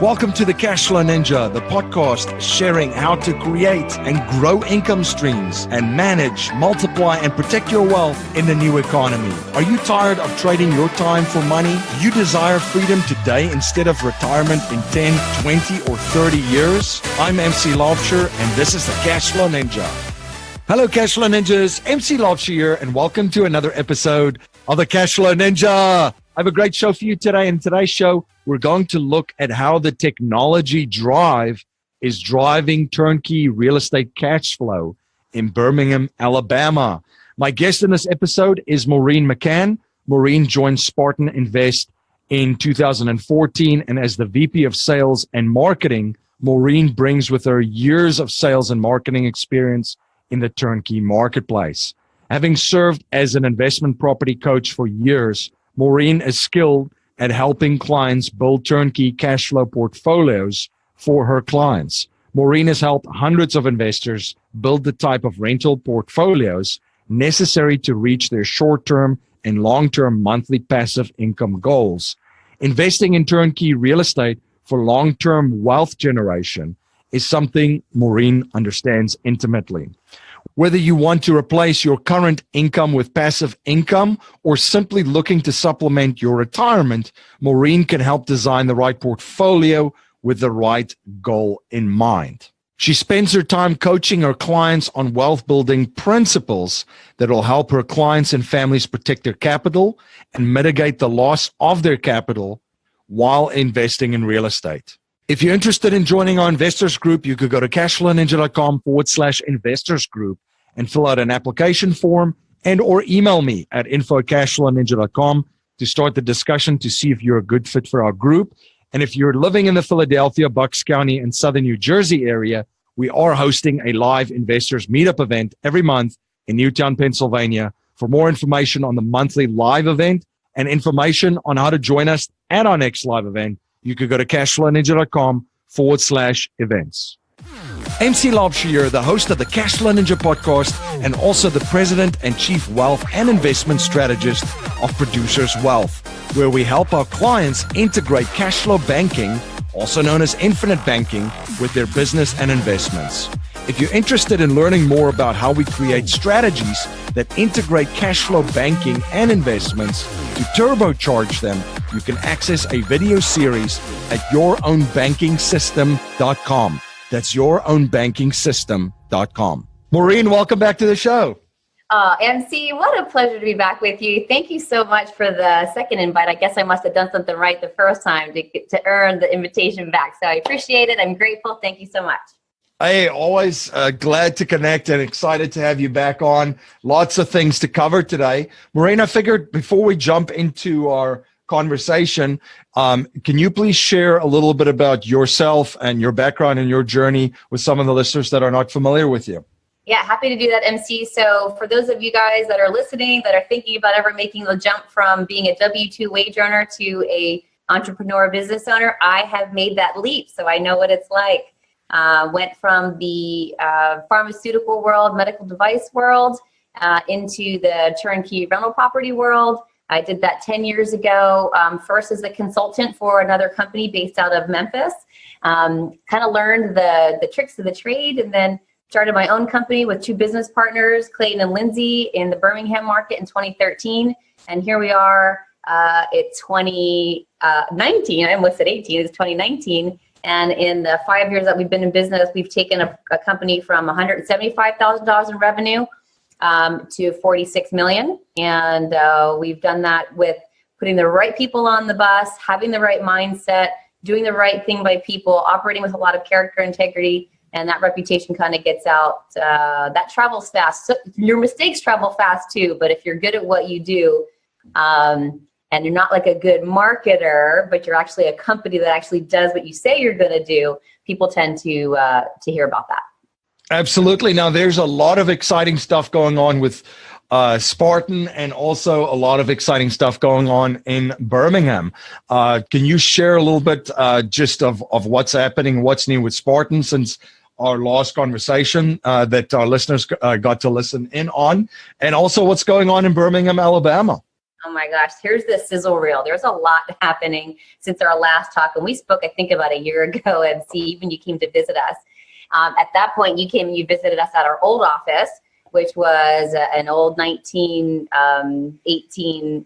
Welcome to the Cashflow Ninja, the podcast sharing how to create and grow income streams and manage, multiply, and protect your wealth in the new economy. Are you tired of trading your time for money? Do you desire freedom today instead of retirement in 10, 20, or 30 years? I'm MC Laubscher, and this is the Cashflow Ninja. Hello, Cashflow Ninjas. MC Laubscher here, and welcome to another episode of the Cashflow Ninja. I have a great show for you today. In today's show, we're going to look at how the technology drive is driving turnkey real estate cash flow in Birmingham, Alabama. My guest in this episode is Maureen McCann. Maureen joined Spartan Invest in 2014, and as the VP of Sales and Marketing, Maureen brings with her years of sales and marketing experience in the turnkey marketplace. Having served as an investment property coach for years, Maureen is skilled at helping clients build turnkey cash flow portfolios for her clients. Maureen has helped hundreds of investors build the type of rental portfolios necessary to reach their short-term and long-term monthly passive income goals. Investing in turnkey real estate for long-term wealth generation is something Maureen understands intimately. Whether you want to replace your current income with passive income or simply looking to supplement your retirement, Maureen can help design the right portfolio with the right goal in mind. She spends her time coaching her clients on wealth building principles that will help her clients and families protect their capital and mitigate the loss of their capital while investing in real estate. If you're interested in joining our investors group, you could go to cashflowninja.com/investors group and fill out an application form and or email me at info@cashflowninja.com to start the discussion to see if you're a good fit for our group. And if you're living in the Philadelphia, Bucks County, and Southern New Jersey area, we are hosting a live investors meetup event every month in Newtown, Pennsylvania. For more information on the monthly live event and information on how to join us at our next live event, you could go to cashflowninja.com/events. MC Laubscher, the host of the Cashflow Ninja podcast and also the president and chief wealth and investment strategist of Producers Wealth, where we help our clients integrate cashflow banking, also known as infinite banking, with their business and investments. If you're interested in learning more about how we create strategies that integrate cashflow banking and investments to turbocharge them, you can access a video series at yourownbankingsystem.com. That's yourownbankingsystem.com. Maureen, welcome back to the show. MC, what a pleasure to be back with you. Thank you so much for the second invite. I guess I must have done something right the first time to earn the invitation back. So I appreciate it. I'm grateful. Thank you so much. Hey, always glad to connect and excited to have you back on. Lots of things to cover today. Maureen, I figured before we jump into our conversation, can you please share a little bit about yourself and your background and your journey with some of the listeners that are not familiar with you? Yeah, happy to do that, MC. So for those of you guys that are listening, that are thinking about ever making the jump from being a W-2 wage earner to a entrepreneur business owner, I have made that leap. So I know what it's like. Went from the pharmaceutical world, medical device world, into the turnkey rental property world. I did that 10 years ago, first as a consultant for another company based out of Memphis. Kind of learned the tricks of the trade, and then started my own company with two business partners, Clayton and Lindsay, in the Birmingham market in 2013. And here we are at 2019. I almost said 18. It's 2019. And in the 5 years that we've been in business, we've taken a company from $175,000 in revenue to $46 million. And we've done that with putting the right people on the bus, having the right mindset, doing the right thing by people, operating with a lot of character integrity, and that reputation kind of gets out. That travels fast. So your mistakes travel fast too, but if you're good at what you do, and you're not like a good marketer, but you're actually a company that actually does what you say you're going to do, people tend to hear about that. Absolutely. Now, there's a lot of exciting stuff going on with Spartan, and also a lot of exciting stuff going on in Birmingham. Can you share a little bit just of what's happening, what's new with Spartan since our last conversation that our listeners got to listen in on, and also what's going on in Birmingham, Alabama? Oh my gosh, here's the sizzle reel. There's a lot happening since our last talk. And we spoke, I think, about a year ago, MC, even you came to visit us. At that point, you came and you visited us at our old office, which was an old 1918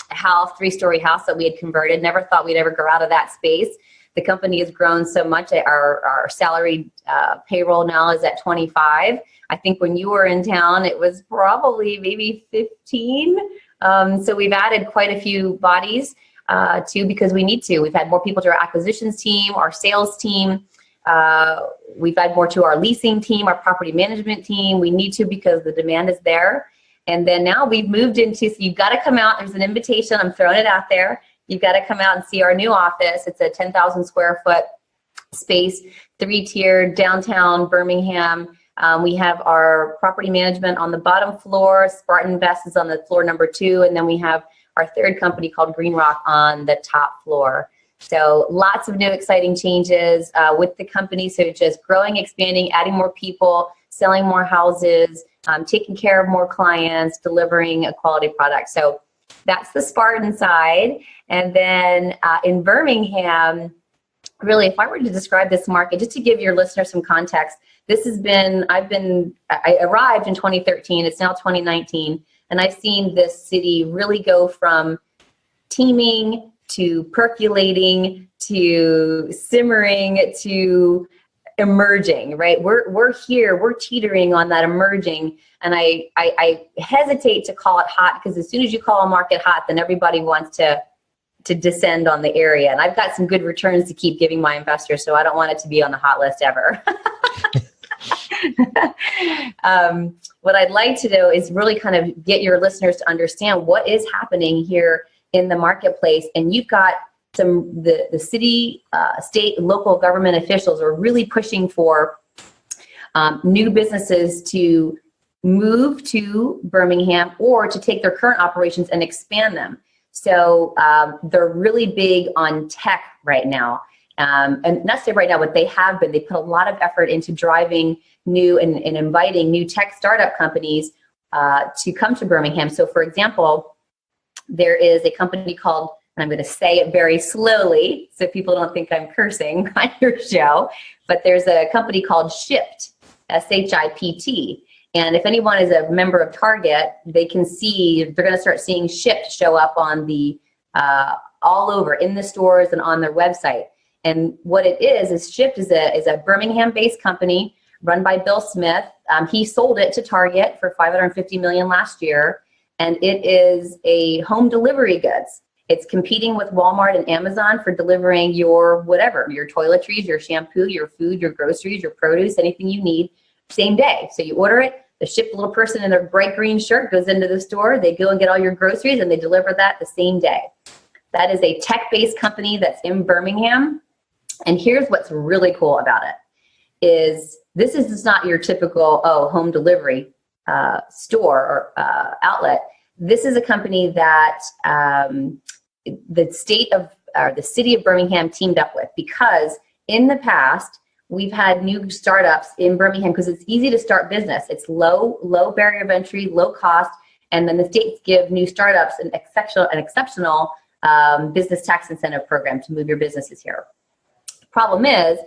house, 3-story house that we had converted. Never thought we'd ever grow out of that space. The company has grown so much that our salary payroll now is at 25. I think when you were in town, it was probably maybe 15. So we've added quite a few bodies too, because we need to. We've had more people to our acquisitions team, our sales team. We've had more to our leasing team, our property management team. We need to because the demand is there. And then now we've moved into, so you've got to come out. There's an invitation. I'm throwing it out there. You've got to come out and see our new office. It's a 10,000 square foot space, 3-tiered downtown Birmingham. We have our property management on the bottom floor. Spartan Invest is on the floor number 2. And then we have our third company called Green Rock on the top floor. So lots of new exciting changes with the company. So just growing, expanding, adding more people, selling more houses, taking care of more clients, delivering a quality product. So that's the Spartan side. And then in Birmingham, really, if I were to describe this market, just to give your listeners some context, this has been, I arrived in 2013, it's now 2019, and I've seen this city really go from teeming to percolating to simmering to emerging, right? We're here, we're teetering on that emerging, and I hesitate to call it hot, because as soon as you call a market hot, then everybody wants to descend on the area. And I've got some good returns to keep giving my investors, so I don't want it to be on the hot list ever. What I'd like to do is really kind of get your listeners to understand what is happening here in the marketplace. And you've got the city, state, and local government officials are really pushing for new businesses to move to Birmingham or to take their current operations and expand them. So they're really big on tech right now. And not say right now, but they have been. They put a lot of effort into driving new and inviting new tech startup companies to come to Birmingham. So for example, there is a company called, and I'm going to say it very slowly so people don't think I'm cursing on your show, but there's a company called Shipt, SHIPT. And if anyone is a member of Target, they can see, they're going to start seeing Shipt show up on the, all over in the stores and on their website. And what it is Shipt is a Birmingham-based company run by Bill Smith. He sold it to Target for $550 million last year, and it is a home delivery goods. It's competing with Walmart and Amazon for delivering your whatever, your toiletries, your shampoo, your food, your groceries, your produce, anything you need, same day. So you order it, the Shipt little person in their bright green shirt goes into the store, they go and get all your groceries, and they deliver that the same day. That is a tech-based company that's in Birmingham. And here's what's really cool about it, is this is just not your typical, home delivery store or outlet. This is a company that the city of Birmingham teamed up with, because in the past, we've had new startups in Birmingham because it's easy to start business. It's low barrier of entry, low cost, and then the states give new startups an exceptional business tax incentive program to move your businesses here. Problem is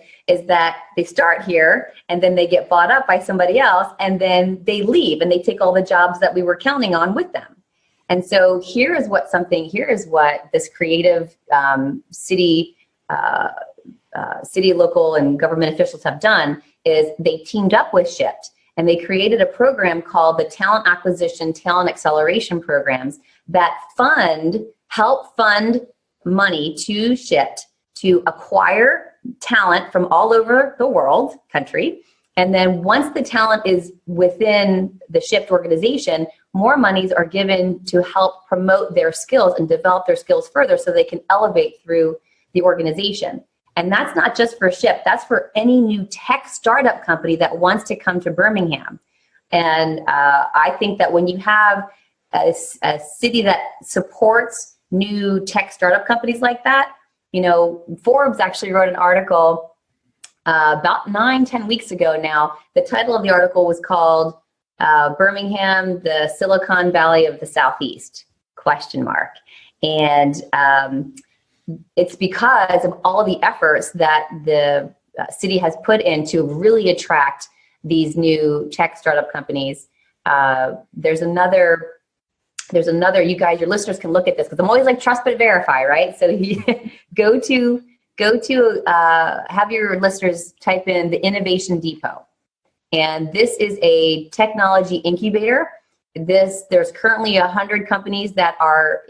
that they start here and then they get bought up by somebody else, and then they leave and they take all the jobs that we were counting on with them. And so here is what this creative city, local, and government officials have done is they teamed up with Shipt, and they created a program called the Talent Acquisition, Talent Acceleration Programs that help fund money to Shipt to acquire talent from all over the country. And then once the talent is within the Shipt organization, more monies are given to help promote their skills and develop their skills further so they can elevate through the organization. And that's not just for Shipt, that's for any new tech startup company that wants to come to Birmingham. And I think that when you have a city that supports new tech startup companies like that, Forbes actually wrote an article about 9-10 weeks ago now. The title of the article was called Birmingham, the Silicon Valley of the Southeast, ? And it's because of all the efforts that the city has put in to really attract these new tech startup companies. There's another, you guys, your listeners can look at this because I'm always like trust but verify, right? So you go to have your listeners type in the Innovation Depot. And this is a technology incubator. There's currently 100 companies that are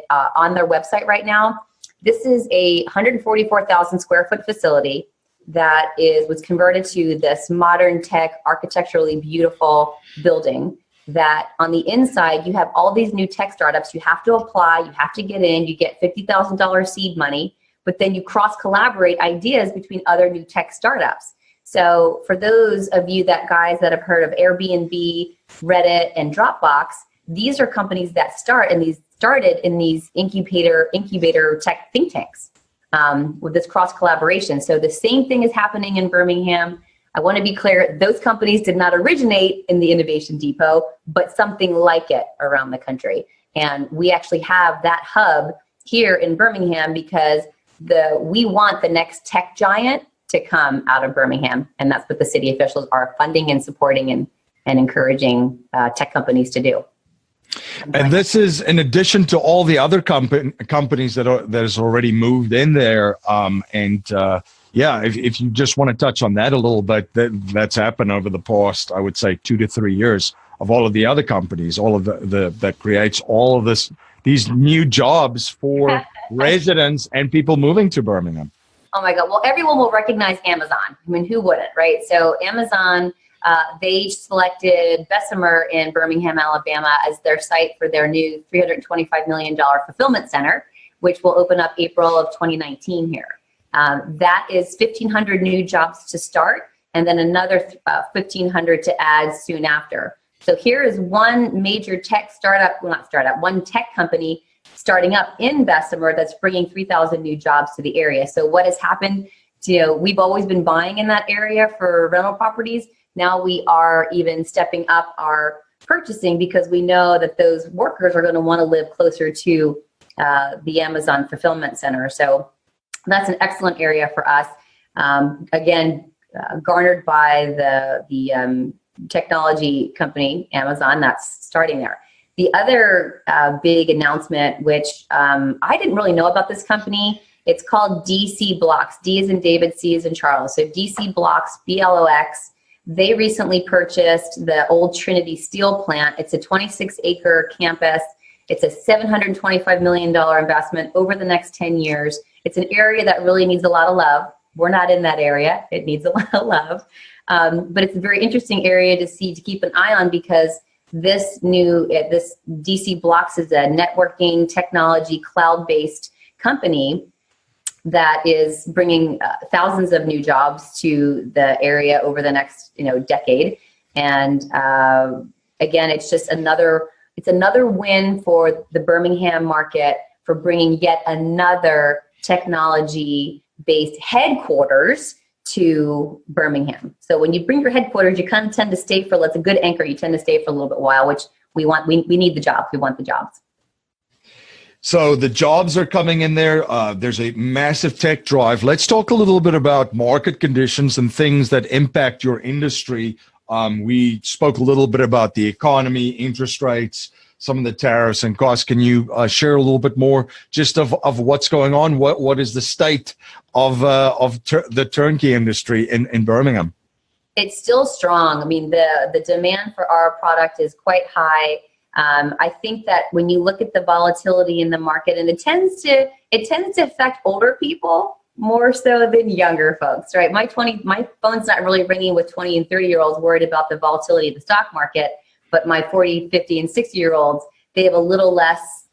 on their website right now. This is a 144,000 square foot facility that was converted to this modern tech, architecturally beautiful building that on the inside, you have all these new tech startups. You have to apply, you have to get in, you get $50,000 seed money, but then you cross-collaborate ideas between other new tech startups. So for those of you guys that have heard of Airbnb, Reddit, and Dropbox, these are companies that started in these incubator tech think tanks with this cross collaboration. So the same thing is happening in Birmingham. I want to be clear, those companies did not originate in the Innovation Depot, but something like it around the country. And we actually have that hub here in Birmingham because we want the next tech giant to come out of Birmingham. And that's what the city officials are funding and supporting and encouraging tech companies to do. And this is in addition to all the other companies that has already moved in there. If you just want to touch on that a little bit, that's happened over the past, I would say, 2 to 3 years of all of the other companies, all of that creates all of these new jobs for residents and people moving to Birmingham. Oh my God. Well, everyone will recognize Amazon. I mean, who wouldn't, right? So Amazon, they selected Bessemer in Birmingham, Alabama as their site for their new $325 million fulfillment center, which will open up April of 2019 here. That is 1,500 new jobs to start and then another 1,500 to add soon after. So here is one major tech one tech company starting up in Bessemer that's bringing 3,000 new jobs to the area. So what has happened, we've always been buying in that area for rental properties. Now we are even stepping up our purchasing because we know that those workers are going to want to live closer to the Amazon fulfillment center. So that's an excellent area for us. Again, garnered by the technology company, Amazon, that's starting there. The other big announcement, which I didn't really know about this company, it's called DC Blocks. D as in David, C as in Charles. So DC Blocks, BLOX. They recently purchased the old Trinity Steel plant. It's a 26-acre campus. It's a $725 million investment over the next 10 years. It's an area that really needs a lot of love. We're not in that area. It needs a lot of love. But it's a very interesting area to keep an eye on because this DC Blocks is a networking technology cloud-based company that is bringing thousands of new jobs to the area over the next decade. And again, it's just another win for the Birmingham market for bringing yet another technology-based headquarters to Birmingham. So when you bring your headquarters, you kind of tend to stay that's a good anchor. You tend to stay for a little bit while, which we want. We need the jobs. We want the jobs. So the jobs are coming in there. There's a massive tech drive. Let's talk a little bit about market conditions and things that impact your industry. We spoke a little bit about the economy, interest rates, some of the tariffs and costs. Can you share a little bit more just of what's going on? What is the state of the turnkey industry in Birmingham? It's still strong. I mean, the demand for our product is quite high. I think that when you look at the volatility in the market, and it tends to affect older people more so than younger folks, right? My phone's not really ringing with 20 and 30-year-olds worried about the volatility of the stock market, but my 40, 50, and 60-year-olds, they have a little less,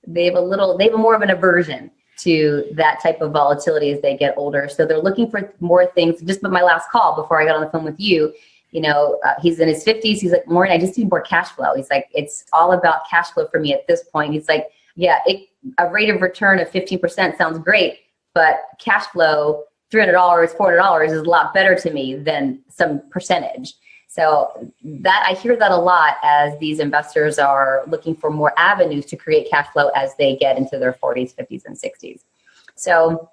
they have more of an aversion to that type of volatility as they get older. So they're looking for more things. Just my last call before I got on the phone with you, he's in his 50s. He's like, Maureen, I just need more cash flow. He's like, it's all about cash flow for me at this point. He's like, yeah, a rate of return of 15% sounds great, but cash flow, $300, $400 is a lot better to me than some percentage. So that I hear that a lot as these investors are looking for more avenues to create cash flow as they get into their 40s, 50s, and 60s. So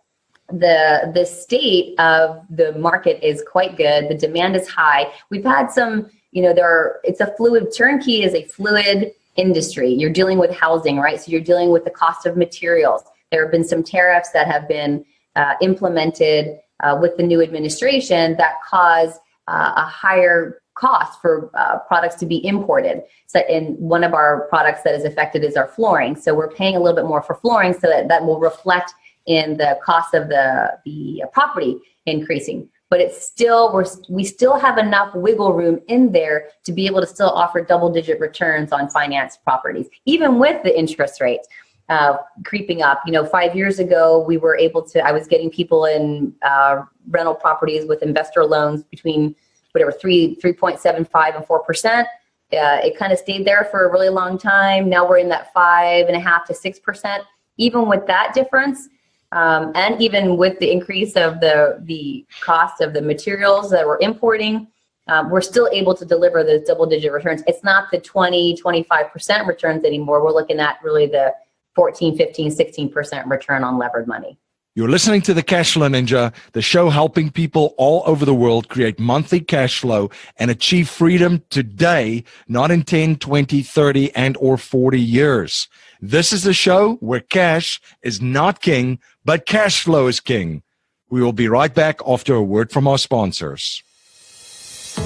the state of the market is quite good. The demand is high. We've had some, it's a fluid, turnkey is a fluid industry. You're dealing with housing, right? So you're dealing with the cost of materials. There have been some tariffs that have been implemented with the new administration that cause a higher cost for products to be imported. So, in one of our products that is affected is our flooring. So we're paying a little bit more for flooring, so that will reflect in the cost of the property increasing. But it's still, we still have enough wiggle room in there to be able to still offer double-digit returns on financed properties, even with the interest rates creeping up. 5 years ago, we were able to, I was getting people in rental properties with investor loans between 3.75 and 4%. It kind of stayed there for a really long time. Now we're in that 5.5 to 6%. Even with that difference, and even with the increase of the cost of the materials that we're importing, we're still able to deliver those double-digit returns. It's not the 20-25% returns anymore. We're looking at really the 14, 15, 16% return on levered money. You're listening to the Cashflow Ninja, the show helping people all over the world create monthly cash flow and achieve freedom today, not in 10, 20, 30, and or 40 years. This is the show where cash is not king, but cash flow is king. We will be right back after a word from our sponsors.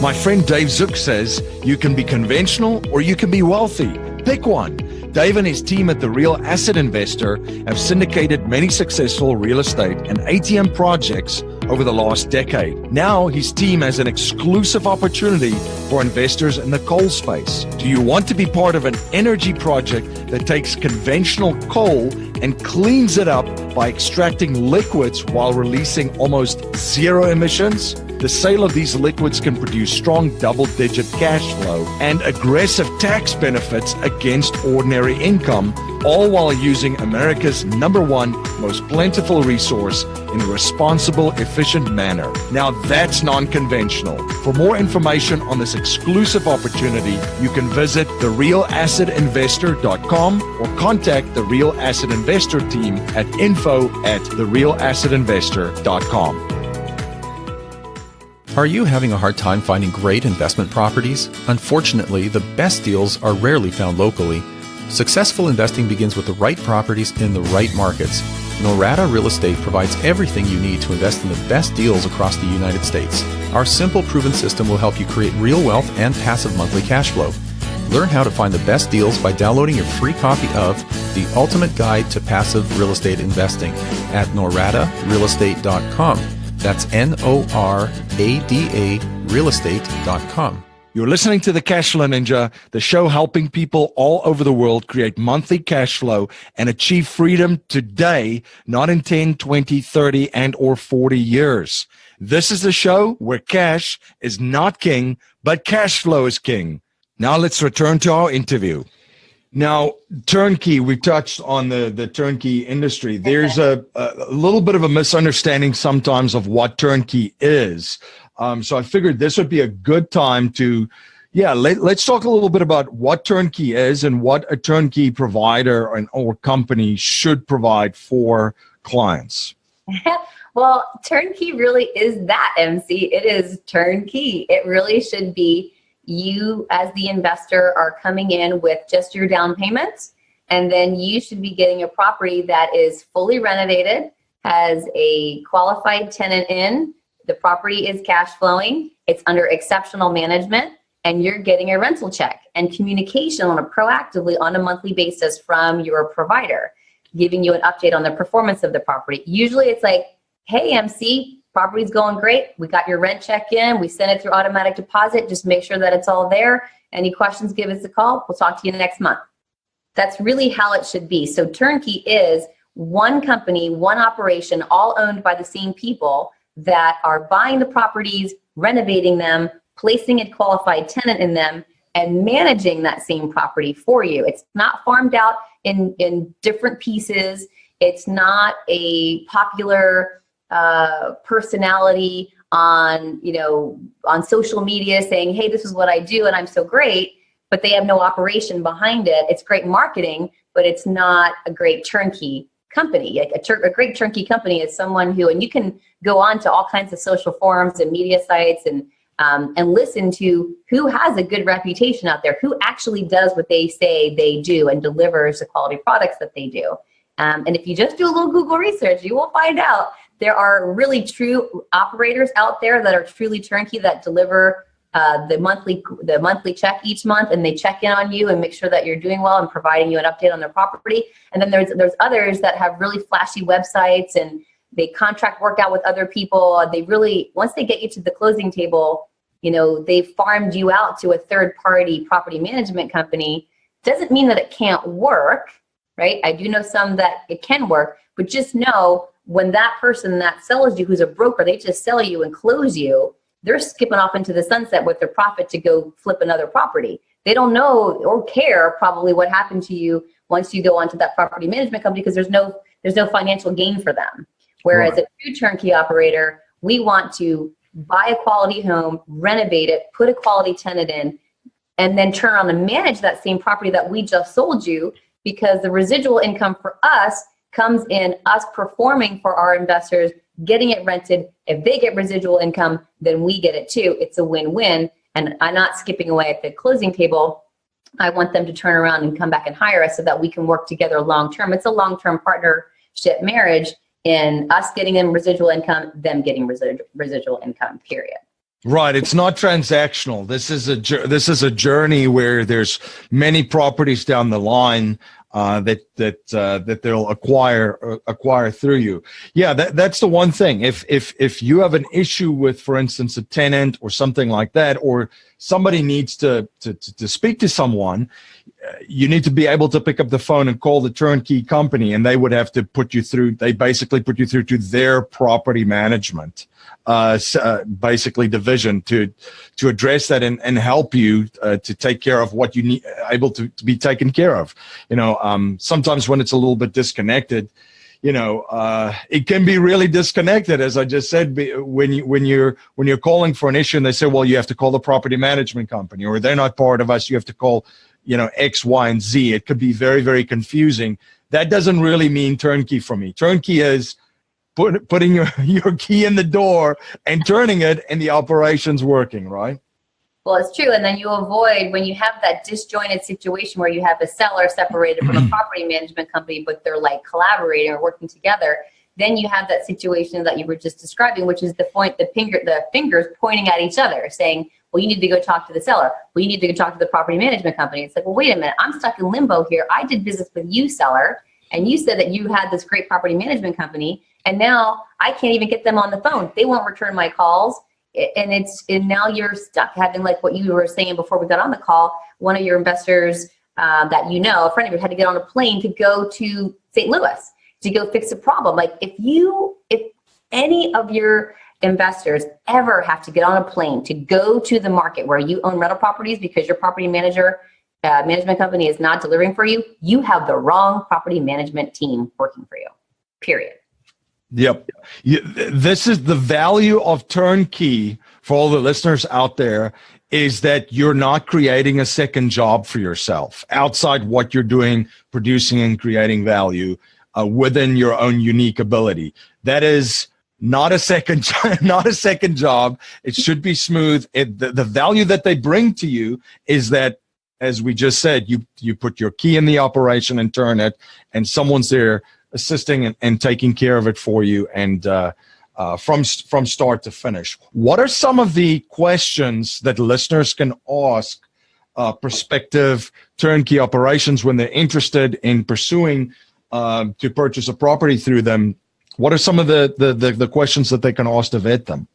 My friend Dave Zook says you can be conventional or you can be wealthy. Pick one. Dave and his team at The Real Asset Investor have syndicated many successful real estate and ATM projects over the last decade. Now his team has an exclusive opportunity for investors in the coal space. Do you want to be part of an energy project that takes conventional coal and cleans it up by extracting liquids while releasing almost zero emissions? The sale of these liquids can produce strong double-digit cash flow and aggressive tax benefits against ordinary income, all while using America's #1 most plentiful resource in a responsible, efficient manner. Now that's non-conventional. For more information on this exclusive opportunity, you can visit therealassetinvestor.com or contact the Real Asset Investor team at info@therealassetinvestor.com. Are you having a hard time finding great investment properties? Unfortunately, the best deals are rarely found locally. Successful investing begins with the right properties in the right markets. Norada Real Estate provides everything you need to invest in the best deals across the United States. Our simple, proven system will help you create real wealth and passive monthly cash flow. Learn how to find the best deals by downloading your free copy of The Ultimate Guide to Passive Real Estate Investing at noradarealestate.com. That's NORADA realestate.com. You're listening to the Cashflow Ninja, the show helping people all over the world create monthly cash flow and achieve freedom today, not in 10, 20, 30, and or 40 years. This is the show where cash is not king, but cash flow is king. Now let's return to our interview. Now, turnkey, we touched on the turnkey industry. There's a little bit of a misunderstanding sometimes of what turnkey is. So I figured this would be a good time to, let's talk a little bit about what turnkey is and what a turnkey provider or company should provide for clients. Well, turnkey really is that, MC. It is turnkey. It really should be you as the investor are coming in with just your down payments, and then you should be getting a property that is fully renovated, has a qualified tenant in, the property is cash flowing, it's under exceptional management, and you're getting a rental check and communication proactively on a monthly basis from your provider, giving you an update on the performance of the property. Usually it's like, hey, MC, property's going great. We got your rent check in. We sent it through automatic deposit. Just make sure that it's all there. Any questions, give us a call. We'll talk to you next month. That's really how it should be. So turnkey is one company, one operation, all owned by the same people that are buying the properties, renovating them, placing a qualified tenant in them, and managing that same property for you. It's not farmed out in different pieces. It's not a popular personality on, on social media saying, hey, this is what I do and I'm so great, but they have no operation behind it. It's great marketing, but it's not a great turnkey company. Like a great turnkey company is someone who, and you can go on to all kinds of social forums and media sites and listen to who has a good reputation out there, who actually does what they say they do and delivers the quality products that they do. And if you just do a little Google research, you will find out there are really true operators out there that are truly turnkey, that deliver the monthly check each month, and they check in on you and make sure that you're doing well and providing you an update on their property. And then there's others that have really flashy websites and they contract work out with other people. They really, once they get you to the closing table, they've farmed you out to a third-party property management company. Doesn't mean that it can't work, right? I do know some that it can work, but just know when that person that sells you, who's a broker, they just sell you and close you, they're skipping off into the sunset with their profit to go flip another property. They don't know or care probably what happened to you once you go onto that property management company, because there's no financial gain for them. Whereas a true turnkey operator, we want to buy a quality home, renovate it, put a quality tenant in, and then turn around and manage that same property that we just sold you, because the residual income for us comes in us performing for our investors, getting it rented. If they get residual income, then we get it too. It's a win-win. And I'm not skipping away at the closing table. I want them to turn around and come back and hire us so that we can work together long-term. It's a long-term partnership marriage in us getting them residual income, them getting residual income, period. Right. It's not transactional. This is a journey where there's many properties down the line that they'll acquire through you. Yeah, that's the one thing. If you have an issue with, for instance, a tenant or something like that, or somebody needs to speak to someone, you need to be able to pick up the phone and call the turnkey company, and they would have to put you through. They basically put you through to their property management, basically division to address that and help you to take care of what you need, able to be taken care of. Sometimes when it's a little bit disconnected, it can be really disconnected. As I just said, when you're calling for an issue and they say, well, you have to call the property management company, or they're not part of us, you have to call, X, Y, and Z. It could be very, very confusing. That doesn't really mean turnkey for me. Turnkey is putting your key in the door and turning it, and the operation's working, right? Well, it's true. And then you avoid, when you have that disjointed situation where you have a seller separated from a property management company, but they're like collaborating or working together, then you have that situation that you were just describing, which is the fingers pointing at each other saying, well, you need to go talk to the seller. Well, you need to go talk to the property management company. It's like, well, wait a minute, I'm stuck in limbo here. I did business with you, seller, and you said that you had this great property management company, and now I can't even get them on the phone. They won't return my calls. And now you're stuck having, like what you were saying before we got on the call, one of your investors that a friend of yours had to get on a plane to go to St. Louis to go fix a problem. Like if any of your investors ever have to get on a plane to go to the market where you own rental properties because your property management company is not delivering for you, you have the wrong property management team working for you, period. Yep. This is the value of turnkey for all the listeners out there, is that you're not creating a second job for yourself outside what you're doing, producing and creating value within your own unique ability. That is not a second job. It should be smooth. The value that they bring to you is that, as we just said, you put your key in the operation and turn it, and someone's there assisting and taking care of it for you, and from start to finish. What are some of the questions that listeners can ask prospective turnkey operations when they're interested in pursuing to purchase a property through them? What are some of the questions that they can ask to vet them?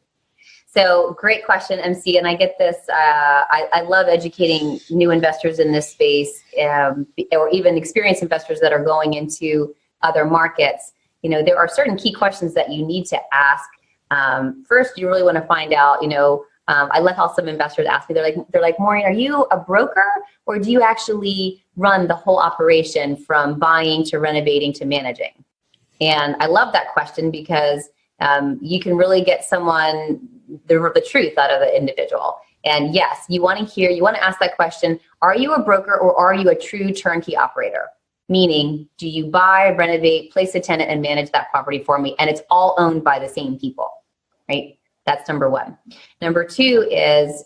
So great question, MC. And I get this. I love educating new investors in this space, or even experienced investors that are going into other markets. There are certain key questions that you need to ask. First, you really want to find out, I love how some investors ask me, they're like, Maureen, are you a broker, or do you actually run the whole operation from buying to renovating to managing? And I love that question because you can really get someone the truth out of the individual. And yes, you want to ask that question, are you a broker or are you a true turnkey operator? Meaning, do you buy, renovate, place a tenant, and manage that property for me? And it's all owned by the same people, right? That's number one. Number two is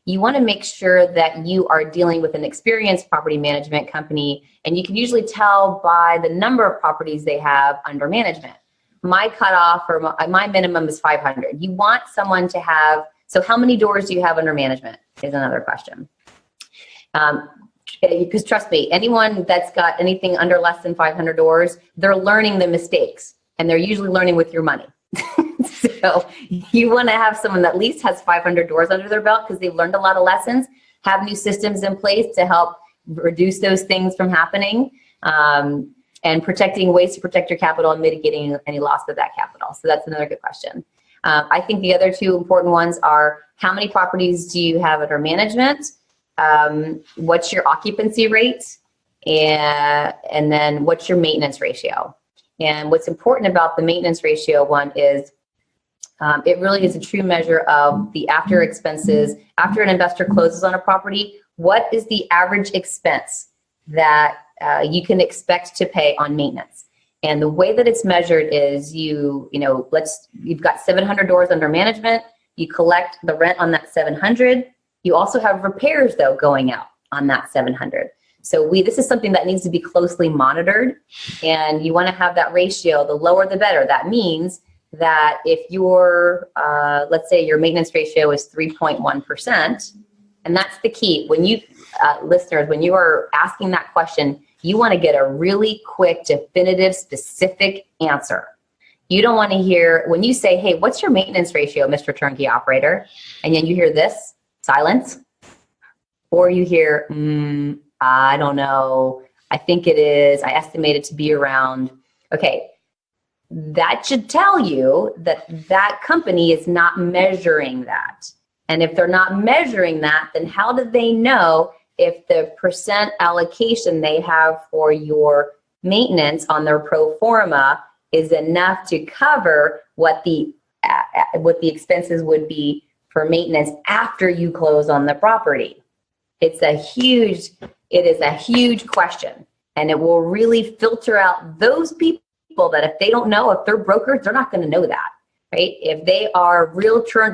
you want to make sure that you are dealing with an experienced property management company, and you can usually tell by the number of properties they have under management. My cutoff or my minimum is 500. You want someone to have, so how many doors do you have under management is another question. Because trust me, anyone that's got anything under less than 500 doors, they're learning the mistakes, and they're usually learning with your money. So you want to have someone that at least has 500 doors under their belt because they've learned a lot of lessons, have new systems in place to help reduce those things from happening, and protecting ways to protect your capital and mitigating any loss of that capital. So that's another good question. I think the other two important ones are, how many properties do you have under management? What's your occupancy rate? And then what's your maintenance ratio? And what's important about the maintenance ratio one is it really is a true measure of the after expenses. After an investor closes on a property, what is the average expense that you can expect to pay on maintenance? And the way that it's measured is you've got 700 doors under management. You collect the rent on that 700. You also have repairs though going out on that 700. So this is something that needs to be closely monitored, and you want to have that ratio. The lower the better. That means that if your, let's say your maintenance ratio is 3.1%, and that's the key. When you, listeners, when you are asking that question, you want to get a really quick, definitive, specific answer. You don't want to hear, when you say, hey, what's your maintenance ratio, Mr. Turnkey Operator? And then you hear this, silence. Or you hear, I don't know, I think it is, I estimate it to be around, okay. That should tell you that that company is not measuring that. And if they're not measuring that, then how do they know if the percent allocation they have for your maintenance on their pro forma is enough to cover what the expenses would be for maintenance after you close on the property? It is a huge question, and it will really filter out those people that if they don't know, if they're brokers, they're not going to know that, right? If they are real true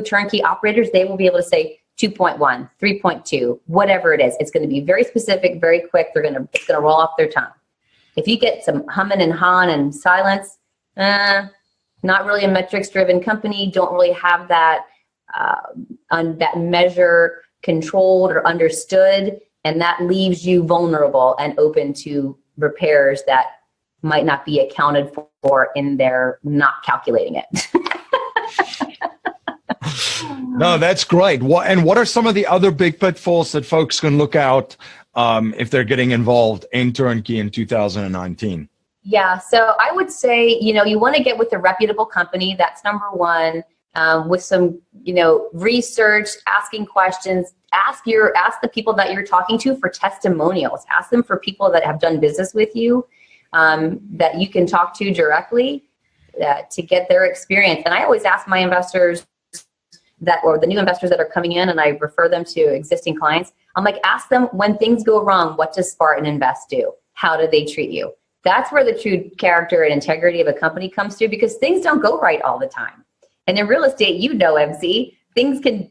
turnkey operators, they will be able to say 2.1, 3.2, whatever it is. It's going to be very specific, very quick. It's going to roll off their tongue. If you get some humming and hawing and silence, not really a metrics-driven company, don't really have that that measure controlled or understood, and that leaves you vulnerable and open to repairs that might not be accounted for in their not calculating it. No, that's great. What are some of the other big pitfalls that folks can look out if they're getting involved in Turnkey in 2019? Yeah, so I would say, you want to get with a reputable company. That's number one. With some, research, asking questions. Ask the people that you're talking to for testimonials. Ask them for people that have done business with you, that you can talk to directly to get their experience. And I always ask my investors or the new investors that are coming in, and I refer them to existing clients. I'm like, ask them, when things go wrong, what does Spartan Invest do? How do they treat you? That's where the true character and integrity of a company comes through, because things don't go right all the time. And in real estate, MC,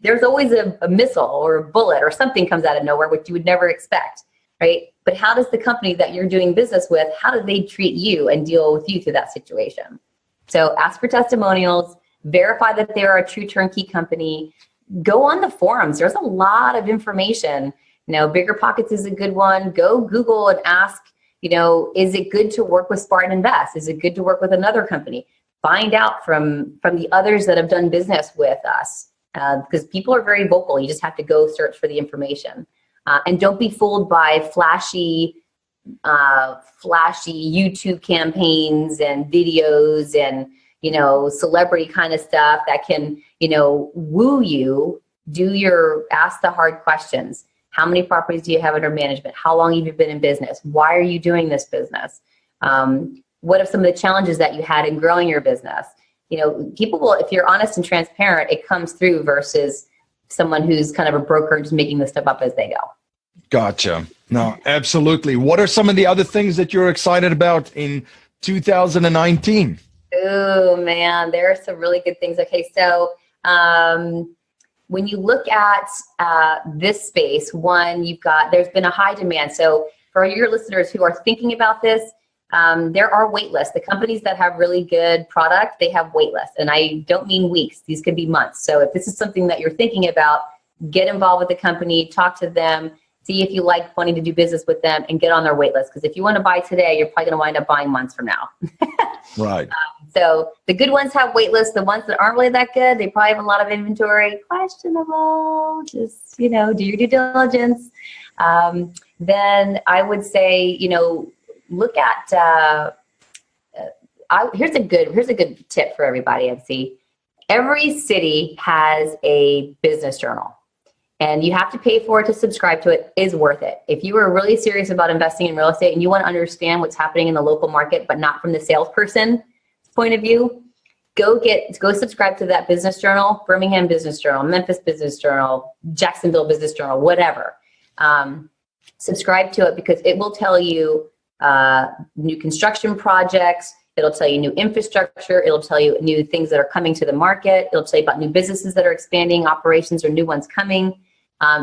there's always a missile or a bullet or something comes out of nowhere, which you would never expect, right? But how does the company that you're doing business with, how do they treat you and deal with you through that situation? So ask for testimonials, verify that they are a true turnkey company, go on the forums. There's a lot of information. Bigger Pockets is a good one. Go Google and ask, is it good to work with Spartan Invest? Is it good to work with another company? Find out from the others that have done business with us, because people are very vocal. You just have to go search for the information. And don't be fooled by flashy YouTube campaigns and videos and, celebrity kind of stuff that can, woo you. Ask the hard questions. How many properties do you have under management? How long have you been in business? Why are you doing this business? What are some of the challenges that you had in growing your business? people will, if you're honest and transparent, it comes through versus someone who's kind of a broker just making this stuff up as they go. Gotcha. No, absolutely. What are some of the other things that you're excited about in 2019? Oh man, there are some really good things. Okay, so when you look at this space, there's been a high demand. So for your listeners who are thinking about this, there are wait lists. The companies that have really good product, they have wait lists. And I don't mean weeks. These could be months. So if this is something that you're thinking about, get involved with the company, talk to them, see if you like wanting to do business with them, and get on their wait list. Because if you want to buy today, you're probably going to wind up buying months from now. Right. So the good ones have wait lists. The ones that aren't really that good, they probably have a lot of inventory. Questionable. Just, do your due diligence. Then I would say, look at, here's a good tip for everybody, MC. Every city has a business journal, and you have to pay for it to subscribe to it. Is worth it. If you are really serious about investing in real estate and you want to understand what's happening in the local market, but not from the salesperson point of view, go subscribe to that business journal, Birmingham Business Journal, Memphis Business Journal, Jacksonville Business Journal, whatever. Subscribe to it because it will tell you new construction projects. It'll tell you new infrastructure. It'll tell you new things that are coming to the market. It'll tell you about new businesses that are expanding operations or new ones coming.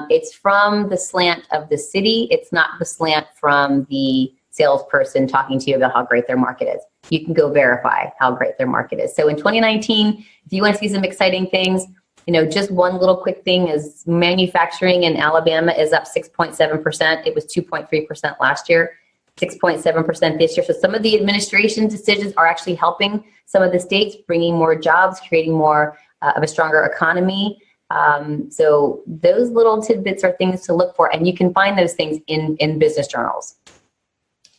It's from the slant of the city. It's not the slant from the salesperson talking to you about how great their market is. You can go verify how great their market is. So in 2019, if you want to see some exciting things, just one little quick thing is manufacturing in Alabama is up 6.7%. It was 2.3% last year. 6.7% this year. So some of the administration decisions are actually helping some of the states, bringing more jobs, creating more of a stronger economy. So those little tidbits are things to look for, and you can find those things in business journals.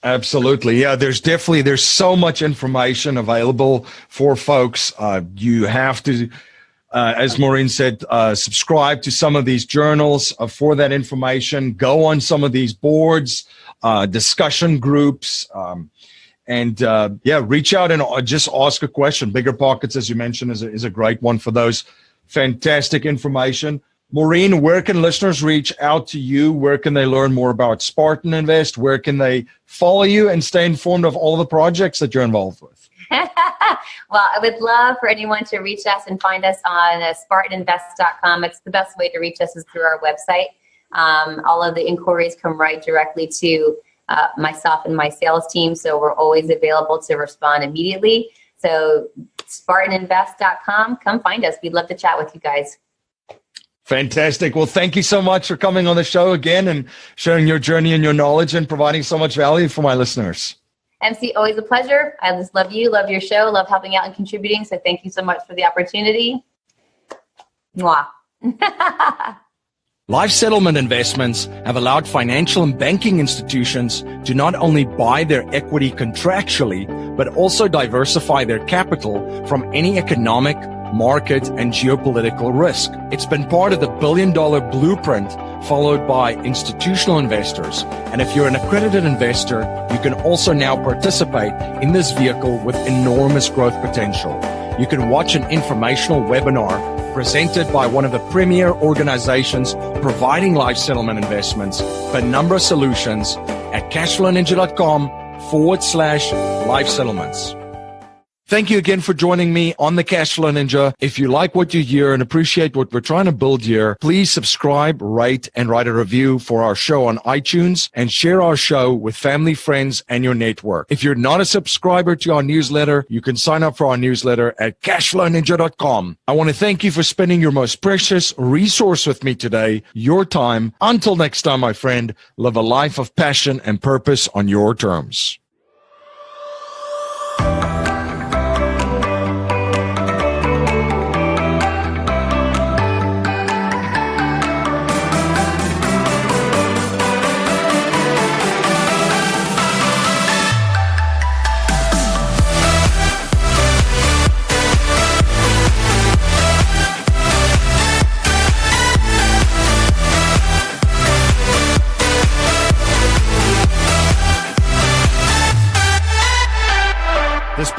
Absolutely. Yeah, there's so much information available for folks. You have to, as Maureen said, subscribe to some of these journals for that information. Go on some of these boards, discussion groups, and reach out and just ask a question. Bigger Pockets, as you mentioned, is a great one for those. Fantastic information. Maureen, where can listeners reach out to you? Where can they learn more about Spartan Invest? Where can they follow you and stay informed of all the projects that you're involved with? Well, I would love for anyone to reach us and find us on SpartanInvest.com. It's the best way to reach us is through our website. All of the inquiries come right directly to myself and my sales team, so we're always available to respond immediately. So SpartanInvest.com, come find us. We'd love to chat with you guys. Fantastic. Well, thank you so much for coming on the show again and sharing your journey and your knowledge and providing so much value for my listeners. MC, always a pleasure. I just love you, love your show, love helping out and contributing. So thank you so much for the opportunity. Mwah. Life settlement investments have allowed financial and banking institutions to not only buy their equity contractually, but also diversify their capital from any economic, market, and geopolitical risk. It's been part of the billion-dollar blueprint followed by institutional investors. And if you're an accredited investor, you can also now participate in this vehicle with enormous growth potential. You can watch an informational webinar presented by one of the premier organizations providing life settlement investments, Penumbra Solutions, at cashflowninja.com/life settlements. Thank you again for joining me on the Cashflow Ninja. If you like what you hear and appreciate what we're trying to build here, please subscribe, rate, and write a review for our show on iTunes and share our show with family, friends, and your network. If you're not a subscriber to our newsletter, you can sign up for our newsletter at cashflowninja.com. I want to thank you for spending your most precious resource with me today, your time. Until next time, my friend, live a life of passion and purpose on your terms.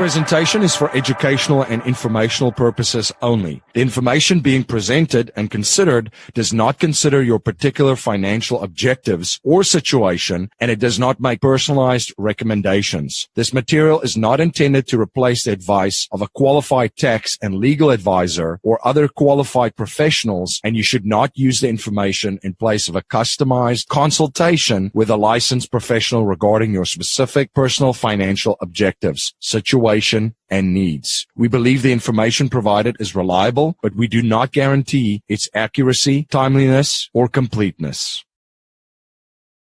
presentation is for educational and informational purposes only. The information being presented and considered does not consider your particular financial objectives or situation, and it does not make personalized recommendations. This material is not intended to replace the advice of a qualified tax and legal advisor or other qualified professionals, and you should not use the information in place of a customized consultation with a licensed professional regarding your specific personal financial objectives, situation, and needs. We believe the information provided is reliable, but we do not guarantee its accuracy, timeliness, or completeness.